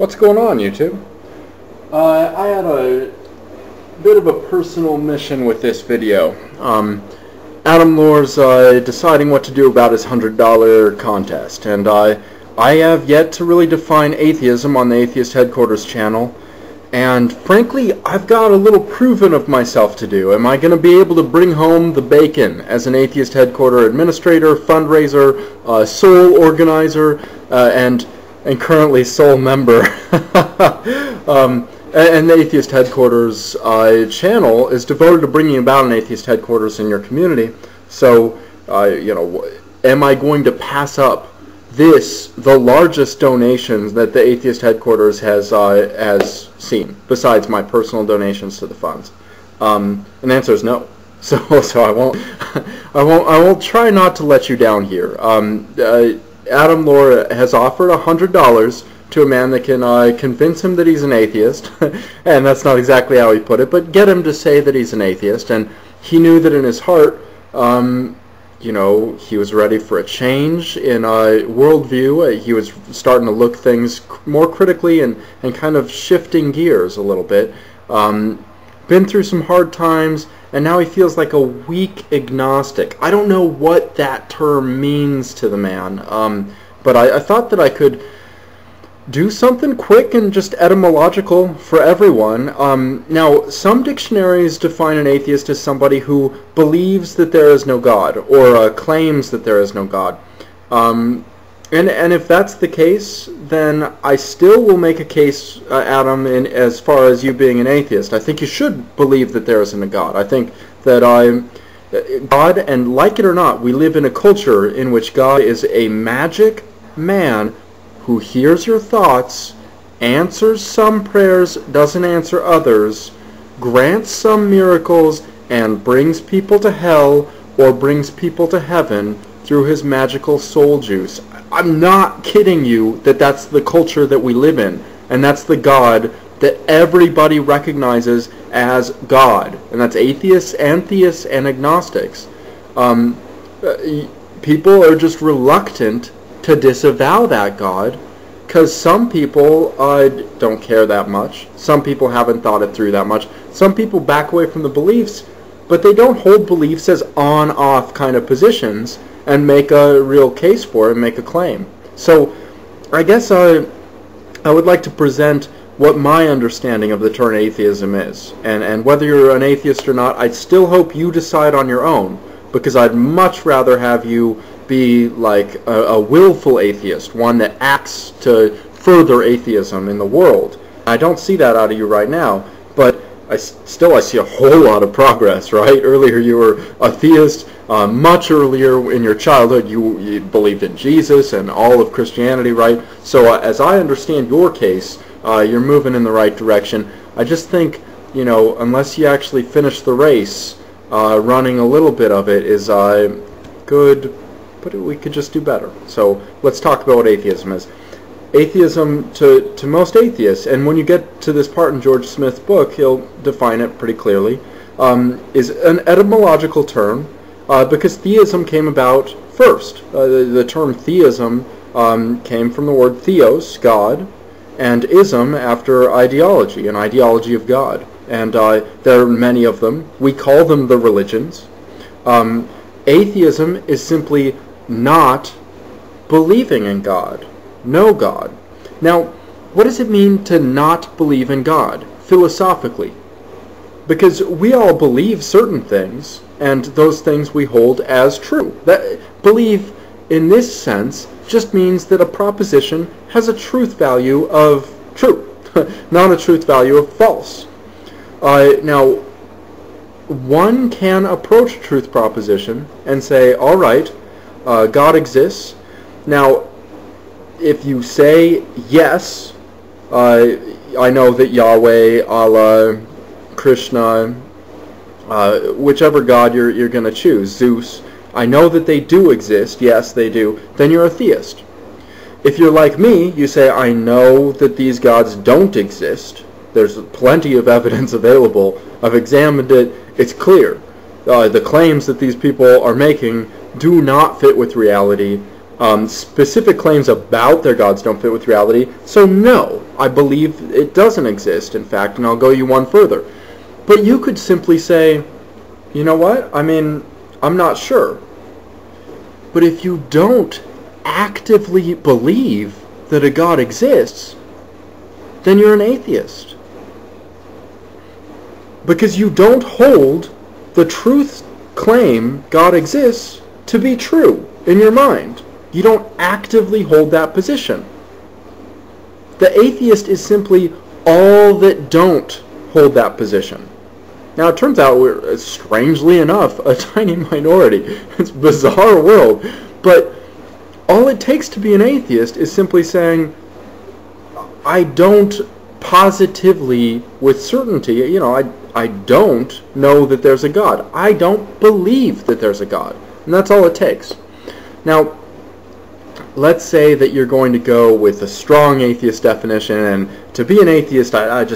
What's going on, YouTube? I had a bit of a personal mission with this video. Adam Lore's deciding what to do about his $100 contest, and I have yet to really define atheism on the Atheist HeadQuarters channel, and frankly, I've got a little proving of myself to do. Am I going to be able to bring home the bacon as an Atheist HeadQuarters administrator, fundraiser, sole organizer, and currently sole member? And the Atheist HeadQuarters channel is devoted to bringing about an Atheist HeadQuarters in your community. So, am I going to pass up the largest donations that the Atheist HeadQuarters has seen, besides my personal donations to the funds? And the answer is no. So I won't try not to let you down here. Adam Lore has offered $100 to a man that can convince him that he's an atheist, and that's not exactly how he put it, but get him to say that he's an atheist. And he knew that in his heart, he was ready for a change in worldview. He was starting to look things more critically and kind of shifting gears a little bit. Been through some hard times, and now he feels like a weak agnostic. I don't know what that term means to the man, but I thought that I could do something quick and just etymological for everyone. Now, some dictionaries define an atheist as somebody who believes that there is no God, or claims that there is no God. And if that's the case, then I still will make a case, Adam, as far as you being an atheist. I think you should believe that there isn't a God. I think that God, and like it or not, we live in a culture in which God is a magic man who hears your thoughts, answers some prayers, doesn't answer others, grants some miracles, and brings people to hell or brings people to heaven through his magical soul juice. I'm not kidding you that that's the culture that we live in, and that's the God that everybody recognizes as God, and that's atheists and theists and agnostics. People are just reluctant to disavow that God, because some people don't care that much. Some people haven't thought it through that much. Some people back away from the beliefs, but they don't hold beliefs as on-off kind of positions and make a real case for it and make a claim. So I guess I would like to present what my understanding of the term atheism is. And whether you're an atheist or not, I'd still hope you decide on your own, because I'd much rather have you be like a willful atheist, one that acts to further atheism in the world. I don't see that out of you right now, but I see a whole lot of progress, right? Earlier you were a theist. Much earlier in your childhood you believed in Jesus and all of Christianity, right? So as I understand your case, you're moving in the right direction. I just think, unless you actually finish the race, running a little bit of it is good, but we could just do better. So let's talk about what atheism is. Atheism, to most atheists, and when you get to this part in George Smith's book, he'll define it pretty clearly, is an etymological term, because theism came about first. The term theism came from the word theos, God, and ism after ideology, an ideology of God. And there are many of them. We call them the religions. Atheism is simply not believing in God. No God. Now, what does it mean to not believe in God, philosophically? Because we all believe certain things, and those things we hold as true. That belief, in this sense, just means that a proposition has a truth value of true, not a truth value of false. Now, one can approach a truth proposition and say, all right, God exists. Now, if you say yes, I know that Yahweh, Allah, Krishna, whichever God you're going to choose, Zeus, I know that they do exist, yes they do, then you're a theist. If you're like me, you say, I know that these gods don't exist. There's plenty of evidence available. I've examined it. It's clear. The claims that these people are making do not fit with reality. Specific claims about their gods don't fit with reality. So no, I believe it doesn't exist, in fact, and I'll go you one further. But you could simply say, you know what? I mean, I'm not sure. But if you don't actively believe that a God exists, then you're an atheist. Because you don't hold the truth claim God exists to be true in your mind. You don't actively hold that position. The atheist is simply all that don't hold that position. Now it turns out we're, strangely enough, a tiny minority. It's a bizarre world. But all it takes to be an atheist is simply saying, I don't positively, with certainty, I don't know that there's a God. I don't believe that there's a God. And that's all it takes. Now, let's say that you're going to go with a strong atheist definition, and to be an atheist, I'd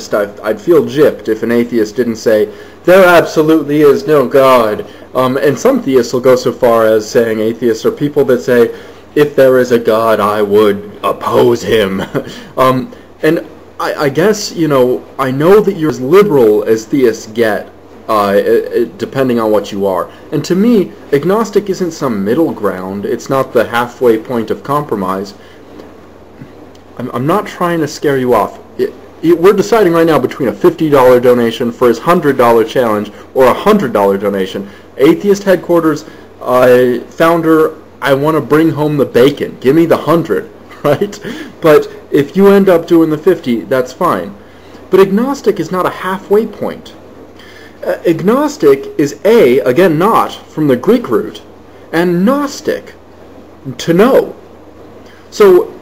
feel gypped if an atheist didn't say, there absolutely is no God. And some theists will go so far as saying atheists are people that say, if there is a God, I would oppose him. And I guess, I know that you're as liberal as theists get, depending on what you are. And to me, agnostic isn't some middle ground. It's not the halfway point of compromise. I'm not trying to scare you off. We're deciding right now between a $50 donation for his $100 challenge or a $100 donation. Atheist HeadQuarters founder, I want to bring home the bacon. Give me the 100, right? But if you end up doing the 50, that's fine. But agnostic is not a halfway point. Agnostic is again, not, from the Greek root, and gnostic, to know. So